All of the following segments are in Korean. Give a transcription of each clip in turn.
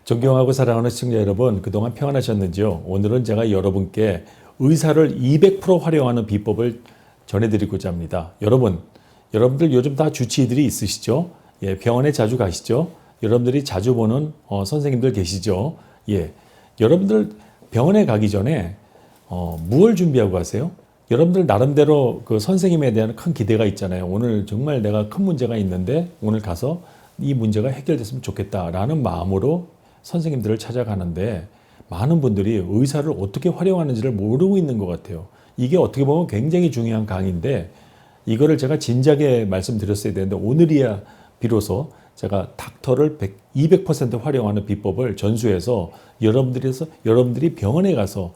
존경하고 사랑하는 시청자 여러분, 그동안 평안하셨는지요? 오늘은 제가 여러분께 의사를 200% 활용하는 비법을 전해드리고자 합니다. 여러분들 요즘 다 주치의들이 있으시죠? 예, 병원에 자주 가시죠? 여러분들이 자주 보는 선생님들 계시죠? 예, 여러분들 병원에 가기 전에 무엇을 준비하고 가세요? 여러분들 나름대로 그 선생님에 대한 큰 기대가 있잖아요. 오늘 정말 내가 큰 문제가 있는데 오늘 가서 이 문제가 해결됐으면 좋겠다라는 마음으로 선생님들을 찾아가는데 많은 분들이 의사를 어떻게 활용하는지를 모르고 있는 것 같아요. 이게 어떻게 보면 굉장히 중요한 강의인데 이거를 제가 진작에 말씀드렸어야 되는데 오늘이야 비로소 제가 닥터를 200% 활용하는 비법을 전수해서 여러분들이 병원에 가서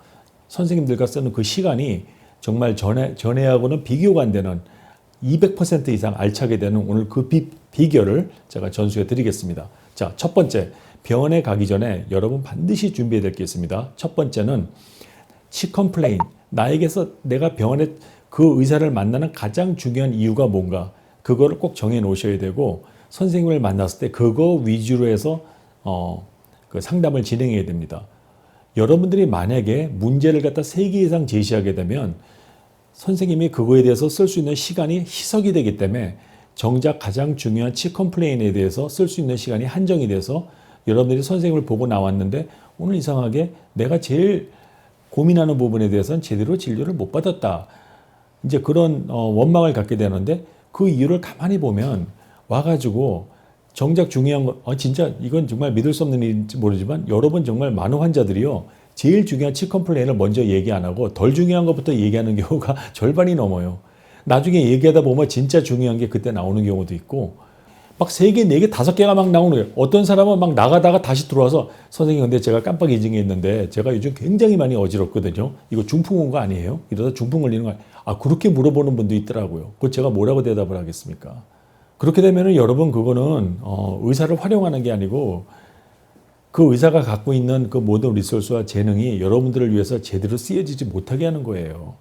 선생님들과 쓰는 그 시간이 정말 전에하고는 비교가 안 되는 200% 이상 알차게 되는 오늘 그 비결을 제가 전수해 드리겠습니다. 자, 첫 번째, 병원에 가기 전에 여러분 반드시 준비해야 될 게 있습니다. 첫 번째는 치컴플레인, 나에게서 내가 병원에 그 의사를 만나는 가장 중요한 이유가 뭔가 그거를 꼭 정해 놓으셔야 되고 선생님을 만났을 때 그거 위주로 해서 그 상담을 진행해야 됩니다. 여러분들이 만약에 문제를 갖다 3개 이상 제시하게 되면 선생님이 그거에 대해서 쓸 수 있는 시간이 희석이 되기 때문에 정작 가장 중요한 치컴플레인에 대해서 쓸 수 있는 시간이 한정이 돼서 여러분들이 선생님을 보고 나왔는데 오늘 이상하게 내가 제일 고민하는 부분에 대해서는 제대로 진료를 못 받았다. 이제 그런 원망을 갖게 되는데 그 이유를 가만히 보면 와가지고 정작 중요한 거, 진짜 이건 정말 믿을 수 없는 일인지 모르지만 여러분 정말 많은 환자들이요. 제일 중요한 치컴플레인을 먼저 얘기 안 하고 덜 중요한 것부터 얘기하는 경우가 절반이 넘어요. 나중에 얘기하다 보면 진짜 중요한 게 그때 나오는 경우도 있고 막 3개, 4개, 5개가 막 나오는 거예요. 어떤 사람은 막 나가다가 다시 들어와서 선생님 근데 제가 깜빡 이중했는데 제가 요즘 굉장히 많이 어지럽거든요. 이거 중풍 온 거 아니에요? 이러다 중풍 걸리는 거 아니에요? 그렇게 물어보는 분도 있더라고요. 그거 제가 뭐라고 대답을 하겠습니까? 그렇게 되면은 여러분 그거는 의사를 활용하는 게 아니고 그 의사가 갖고 있는 그 모든 리소스와 재능이 여러분들을 위해서 제대로 쓰여지지 못하게 하는 거예요.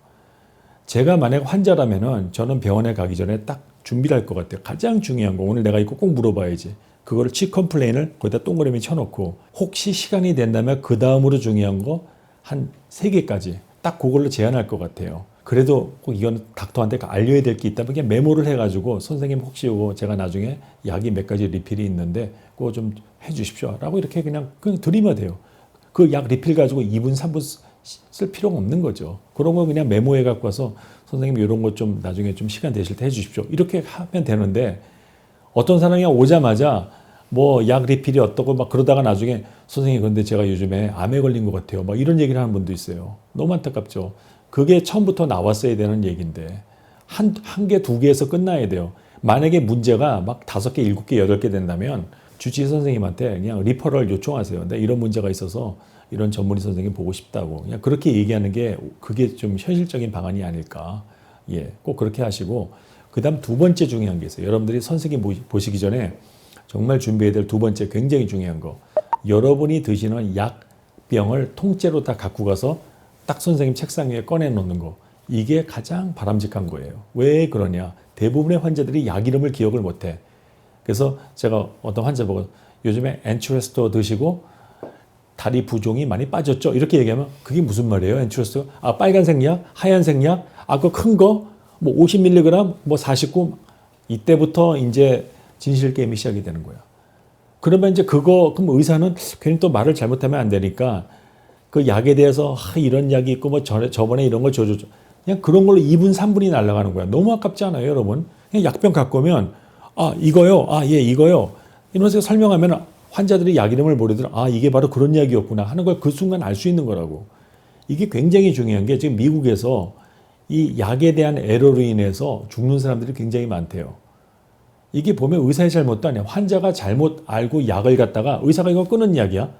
제가 만약 환자라면은 저는 병원에 가기 전에 딱 준비를 할 것 같아요. 가장 중요한 거 오늘 내가 이거 꼭 물어봐야지. 그거를 치컴플레인을 거기다 동그라미 쳐놓고 혹시 시간이 된다면 그 다음으로 중요한 거 한 3개까지 딱 그걸로 제한할 것 같아요. 그래도 꼭 이건 닥터한테 알려야 될 게 있다면 그냥 메모를 해가지고 선생님 혹시 이거 제가 나중에 약이 몇 가지 리필이 있는데 그거 좀 해주십시오 라고 이렇게 그냥 드리면 돼요. 그 약 리필 가지고 2분 3분 쓸 필요가 없는 거죠. 그런 거 그냥 메모해 갖고 와서 선생님 이런 거 좀 나중에 좀 시간 되실 때 해주십시오. 이렇게 하면 되는데 어떤 사람이 오자마자 뭐 약 리필이 어떻고 막 그러다가 나중에 선생님 근데 제가 요즘에 암에 걸린 것 같아요. 막 이런 얘기를 하는 분도 있어요. 너무 안타깝죠. 그게 처음부터 나왔어야 되는 얘기인데 한 개, 2개에서 끝나야 돼요. 만약에 문제가 막 5개, 7개, 8개 된다면 주치의 선생님한테 그냥 리퍼럴 요청하세요. 근데 이런 문제가 있어서 이런 전문의 선생님 보고 싶다고 그냥 그렇게 얘기하는 게 그게 좀 현실적인 방안이 아닐까. 예, 꼭 그렇게 하시고 그다음 2번째 중요한 게 있어요. 여러분들이 선생님 보시기 전에 정말 준비해야 될 2번째 굉장히 중요한 거. 여러분이 드시는 약병을 통째로 다 갖고 가서 딱 선생님 책상 위에 꺼내놓는 거. 이게 가장 바람직한 거예요. 왜 그러냐. 대부분의 환자들이 약 이름을 기억을 못해. 그래서 제가 어떤 환자 보고 요즘에 엔츄레스토 드시고 다리 부종이 많이 빠졌죠. 이렇게 얘기하면 그게 무슨 말이에요? 엔츄레스토? 빨간색 약, 하얀색 약, 그 큰 거, 뭐 50mg, 뭐 49. 이때부터 이제 진실 게임이 시작이 되는 거야. 그러면 이제 그럼 의사는 괜히 또 말을 잘못하면 안 되니까 그 약에 대해서 이런 약이 있고 뭐 저번에 이런 걸 줘줘. 그냥 그런 걸로 2분, 3분이 날아가는 거야. 너무 아깝지 않아요, 여러분? 그냥 약병 갖고 오면 이거요. 예, 이거요. 이러면서 설명하면 환자들이 약 이름을 모르더라. 이게 바로 그런 약이었구나 하는 걸 그 순간 알 수 있는 거라고. 이게 굉장히 중요한 게 지금 미국에서 이 약에 대한 에러로 인해서 죽는 사람들이 굉장히 많대요. 이게 보면 의사의 잘못도 아니야. 환자가 잘못 알고 약을 갖다가 의사가 이거 끊은 약이야.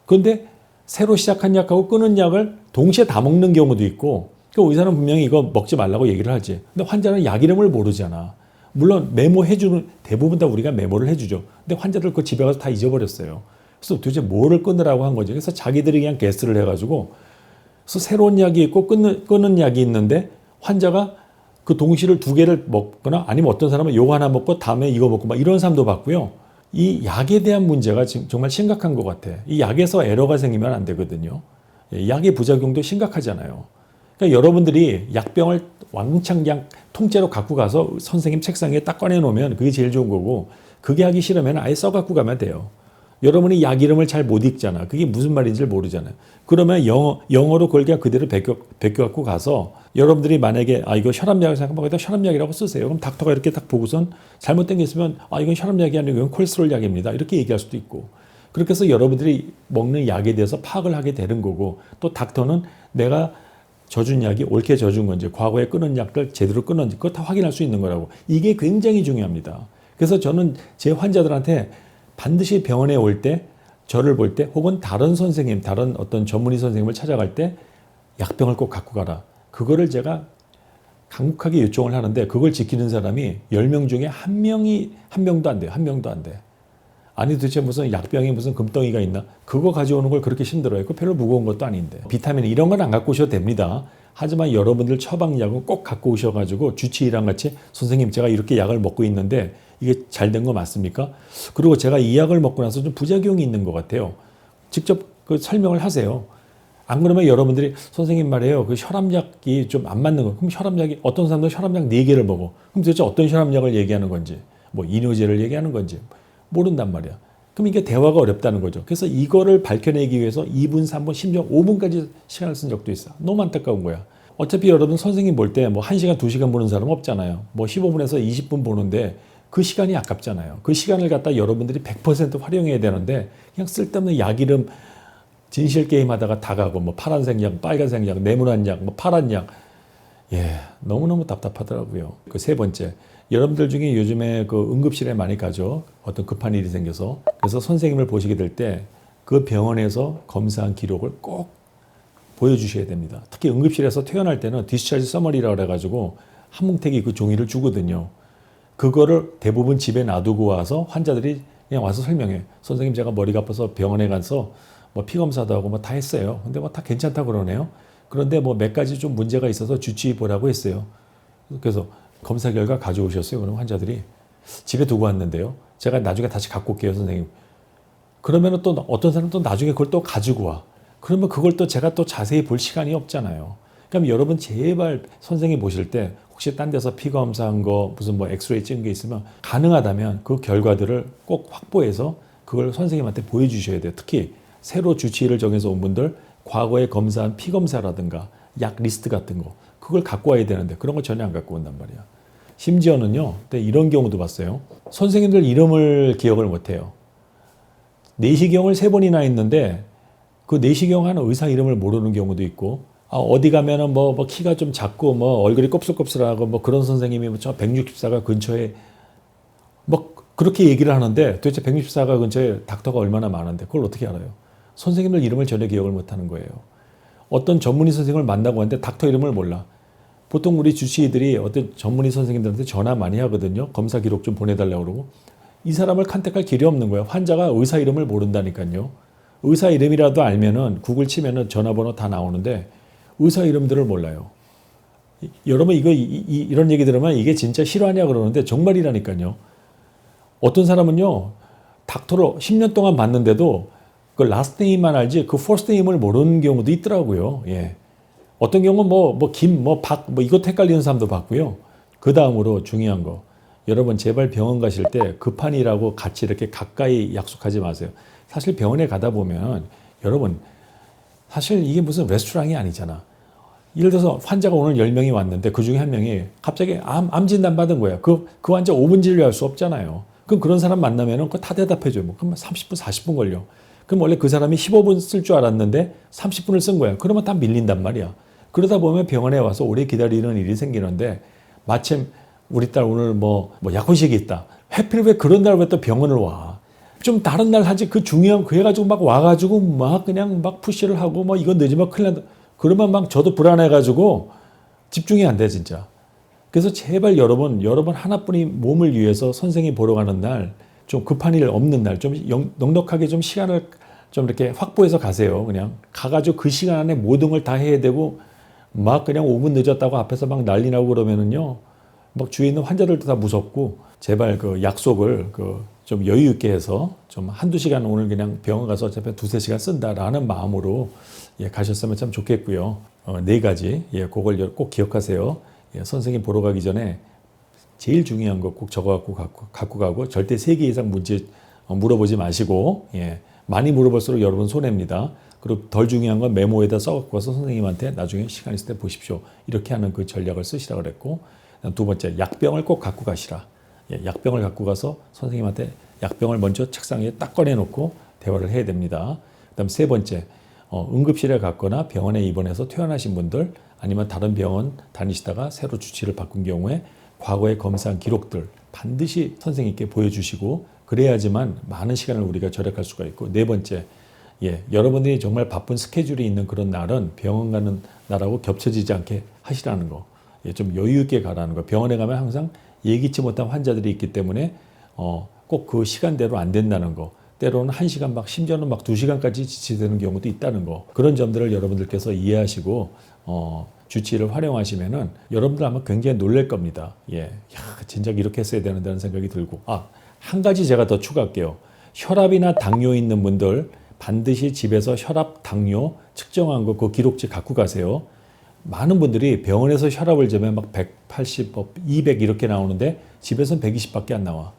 그런데 새로 시작한 약하고 끊은 약을 동시에 다 먹는 경우도 있고 그 의사는 분명히 이거 먹지 말라고 얘기를 하지. 근데 환자는 약 이름을 모르잖아. 물론 메모해주는 대부분 다 우리가 메모를 해주죠. 근데 환자들 그 집에 가서 다 잊어버렸어요. 그래서 도대체 뭐를 끊으라고 한 거지. 그래서 자기들이 그냥 게스트를 해가지고 그래서 새로운 약이 있고 끊는 약이 있는데 환자가 그 동시를 2개를 먹거나 아니면 어떤 사람은 요거 하나 먹고 다음에 이거 먹고 막 이런 사람도 봤고요. 이 약에 대한 문제가 지금 정말 심각한 것 같아. 이 약에서 에러가 생기면 안 되거든요. 약의 부작용도 심각하잖아요. 그러니까 여러분들이 약병을 왕창 그냥 통째로 갖고 가서 선생님 책상에 딱 꺼내놓으면 그게 제일 좋은 거고, 그게 하기 싫으면 아예 써갖고 가면 돼요. 여러분이 약 이름을 잘 못 읽잖아. 그게 무슨 말인지 모르잖아요. 그러면 영어로 그걸 그냥 그대로 베껴갖고 가서 여러분들이 만약에 이거 혈압약을 생각하면 거기다 혈압약이라고 쓰세요. 그럼 닥터가 이렇게 딱 보고선 잘못된 게 있으면 이건 혈압약이 아니고 이건 콜레스테롤 약입니다. 이렇게 얘기할 수도 있고. 그렇게 해서 여러분들이 먹는 약에 대해서 파악을 하게 되는 거고, 또 닥터는 내가 져준 약이 옳게 져준 건지 과거에 끊은 약들 제대로 끊었는지 그거 다 확인할 수 있는 거라고. 이게 굉장히 중요합니다. 그래서 저는 제 환자들한테 반드시 병원에 올 때, 저를 볼 때, 혹은 다른 선생님, 다른 어떤 전문의 선생님을 찾아갈 때 약병을 꼭 갖고 가라. 그거를 제가 강력하게 요청을 하는데, 그걸 지키는 사람이 10명 중에 한 명도 안 돼요. 한 명도 안 돼. 아니 도대체 무슨 약병에 무슨 금덩이가 있나? 그거 가져오는 걸 그렇게 힘들어요. 그 별로 무거운 것도 아닌데. 비타민 이런 건 안 갖고 오셔도 됩니다. 하지만 여러분들 처방약은 꼭 갖고 오셔가지고 주치의랑 같이 선생님 제가 이렇게 약을 먹고 있는데 이게 잘 된 거 맞습니까? 그리고 제가 이 약을 먹고 나서 좀 부작용이 있는 것 같아요. 직접 그 설명을 하세요. 안 그러면 여러분들이 선생님 말이에요. 그 혈압약이 좀 안 맞는 거. 그럼 혈압약이 어떤 사람도 혈압약 4개를 먹어. 그럼 도대체 어떤 혈압약을 얘기하는 건지, 뭐 이뇨제를 얘기하는 건지 모른단 말이야. 그럼 이게 대화가 어렵다는 거죠. 그래서 이거를 밝혀내기 위해서 2분, 3분, 심지어 5분까지 시간을 쓴 적도 있어. 너무 안타까운 거야. 어차피 여러분 선생님 볼 때 뭐 1시간, 2시간 보는 사람 없잖아요. 뭐 15분에서 20분 보는데 그 시간이 아깝잖아요. 그 시간을 갖다 여러분들이 100% 활용해야 되는데 그냥 쓸데없는 약 이름 진실 게임 하다가 다 가고, 뭐 파란색 약, 빨간색 약, 네모난 약, 뭐 파란 약. 너무너무 답답하더라고요. 그 세 번째. 여러분들 중에 요즘에 그 응급실에 많이 가죠. 어떤 급한 일이 생겨서. 그래서 선생님을 보시게 될 때 그 병원에서 검사한 기록을 꼭 보여주셔야 됩니다. 특히 응급실에서 퇴원할 때는 디스차지 서머리라고 그래가지고 한 뭉태기 그 종이를 주거든요. 그거를 대부분 집에 놔두고 와서 환자들이 그냥 와서 설명해. 선생님 제가 머리가 아파서 병원에 가서 뭐 피검사도 하고 뭐 다 했어요. 근데 뭐 다 괜찮다 그러네요. 그런데 뭐 몇 가지 좀 문제가 있어서 주치의 보라고 했어요. 그래서 검사 결과 가져오셨어요. 그럼 환자들이 집에 두고 왔는데요. 제가 나중에 다시 갖고 올게요, 선생님. 그러면 또 어떤 사람은 또 나중에 그걸 또 가지고 와. 그러면 그걸 또 제가 또 자세히 볼 시간이 없잖아요. 그럼 여러분 제발 선생님 보실 때 혹시 딴 데서 피 검사한 거 무슨 뭐 엑스레이 찍은 게 있으면 가능하다면 그 결과들을 꼭 확보해서 그걸 선생님한테 보여주셔야 돼요. 특히 새로 주치의를 정해서 온 분들 과거에 검사한 피 검사라든가 약 리스트 같은 거 그걸 갖고 와야 되는데 그런 거 전혀 안 갖고 온단 말이야. 심지어는요, 이런 경우도 봤어요. 선생님들 이름을 기억을 못해요. 내시경을 3번이나 했는데 그 내시경 하는 의사 이름을 모르는 경우도 있고, 어디 가면은 뭐 키가 좀 작고 뭐 얼굴이 껍슬껍슬하고 뭐 그런 선생님이 저 164가 근처에 뭐 그렇게 얘기를 하는데 도대체 164가 근처에 닥터가 얼마나 많은데 그걸 어떻게 알아요? 선생님들 이름을 전혀 기억을 못하는 거예요. 어떤 전문의 선생님을 만나고 왔는데 닥터 이름을 몰라. 보통 우리 주치의들이 어떤 전문의 선생님들한테 전화 많이 하거든요. 검사 기록 좀 보내달라고 그러고. 이 사람을 컨택할 길이 없는 거예요. 환자가 의사 이름을 모른다니까요. 의사 이름이라도 알면은 구글 치면은 전화번호 다 나오는데 의사 이름들을 몰라요. 여러분 이런 얘기 들으면 이게 진짜 실화냐 그러는데 정말이라니까요. 어떤 사람은요, 닥터를 10년 동안 봤는데도 그 라스트 네임만 알지 그 퍼스트 네임을 모르는 경우도 있더라고요. 예. 어떤 경우는 김, 박, 이것도 헷갈리는 사람도 봤고요. 그 다음으로 중요한 거. 여러분 제발 병원 가실 때 급한 일하고 같이 이렇게 가까이 약속하지 마세요. 사실 병원에 가다 보면 여러분 사실 이게 무슨 레스토랑이 아니잖아. 예를 들어서 환자가 오늘 10명이 왔는데 그 중에 한 명이 갑자기 암 진단 받은 거야. 그 환자 5분 진료할 수 없잖아요. 그럼 그런 사람 만나면은 그거 다 대답해줘요. 그럼 30분, 40분 걸려. 그럼 원래 그 사람이 15분 쓸 줄 알았는데 30분을 쓴 거야. 그러면 다 밀린단 말이야. 그러다 보면 병원에 와서 오래 기다리는 일이 생기는데 마침 우리 딸 오늘 약혼식이 있다. 하필 왜 그런 날 왜 또 병원을 와. 좀 다른 날 하지. 그 중요한 그 해가지고 막 와가지고 그냥 푸시를 하고 이건 늦으면 큰일 난다. 그러면 저도 불안해가지고 집중이 안 돼 진짜. 그래서 제발 여러분 하나뿐인 몸을 위해서 선생님 보러 가는 날 좀 급한 일 없는 날 좀 넉넉하게 좀 시간을 좀 이렇게 확보해서 가세요. 그냥 가가지고 그 시간 안에 모든 걸 다 해야 되고 그냥 5분 늦었다고 앞에서 난리 나고 그러면은요. 주위에 있는 환자들도 다 무섭고 제발 그 약속을 좀 여유 있게 해서 좀 한두 시간 오늘 그냥 병원 가서 어차피 두세 시간 쓴다라는 마음으로 가셨으면 참 좋겠고요. 네 가지, 그걸 꼭 기억하세요. 선생님 보러 가기 전에 제일 중요한 거 꼭 적어갖고 갖고 가고 절대 3개 이상 문제 물어보지 마시고, 많이 물어볼수록 여러분 손해입니다. 그리고 덜 중요한 건 메모에다 써갖고 와서 선생님한테 나중에 시간 있을 때 보십시오. 이렇게 하는 그 전략을 쓰시라 그랬고, 두 번째, 약병을 꼭 갖고 가시라. 약병을 갖고 가서 선생님한테 약병을 먼저 책상 위에 딱 꺼내놓고 대화를 해야 됩니다. 그다음 세 번째, 응급실에 갔거나 병원에 입원해서 퇴원하신 분들 아니면 다른 병원 다니시다가 새로 주치를 바꾼 경우에 과거의 검사한 기록들 반드시 선생님께 보여주시고 그래야지만 많은 시간을 우리가 절약할 수가 있고, 네 번째, 여러분들이 정말 바쁜 스케줄이 있는 그런 날은 병원 가는 날하고 겹쳐지지 않게 하시라는 거. 좀 여유 있게 가라는 거. 병원에 가면 항상 예기치 못한 환자들이 있기 때문에 꼭 그 시간대로 안 된다는 거. 때로는 1시간 막 심지어는 막 2시간까지 지체되는 경우도 있다는 거. 그런 점들을 여러분들께서 이해하시고 주치의를 활용하시면은 여러분들 아마 굉장히 놀랄 겁니다. 진작 이렇게 했어야 되는다는 생각이 들고. 한 가지 제가 더 추가할게요. 혈압이나 당뇨 있는 분들 반드시 집에서 혈압, 당뇨 측정한 거 그 기록지 갖고 가세요. 많은 분들이 병원에서 혈압을 재면 막 180, 200 이렇게 나오는데 집에서는 120밖에 안 나와.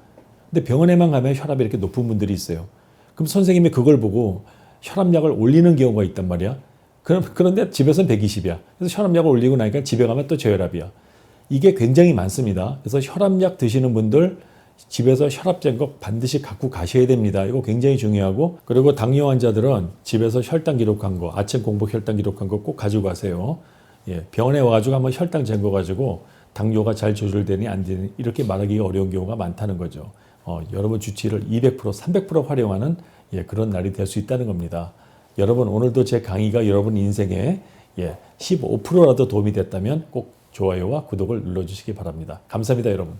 근데 병원에만 가면 혈압이 이렇게 높은 분들이 있어요. 그럼 선생님이 그걸 보고 혈압약을 올리는 경우가 있단 말이야. 그런데 집에서는 120이야. 그래서 혈압약을 올리고 나니까 집에 가면 또 저혈압이야. 이게 굉장히 많습니다. 그래서 혈압약 드시는 분들 집에서 혈압 잰 거 반드시 갖고 가셔야 됩니다. 이거 굉장히 중요하고, 그리고 당뇨 환자들은 집에서 혈당 기록한 거, 아침 공복 혈당 기록한 거 꼭 가지고 가세요. 병원에 와가지고 한번 혈당 잰 거 가지고 당뇨가 잘 조절되니 안 되니 이렇게 말하기가 어려운 경우가 많다는 거죠. 여러분 주치의를 200%, 300% 활용하는 그런 날이 될 수 있다는 겁니다. 여러분 오늘도 제 강의가 여러분 인생에 15%라도 도움이 됐다면 꼭 좋아요와 구독을 눌러주시기 바랍니다. 감사합니다, 여러분.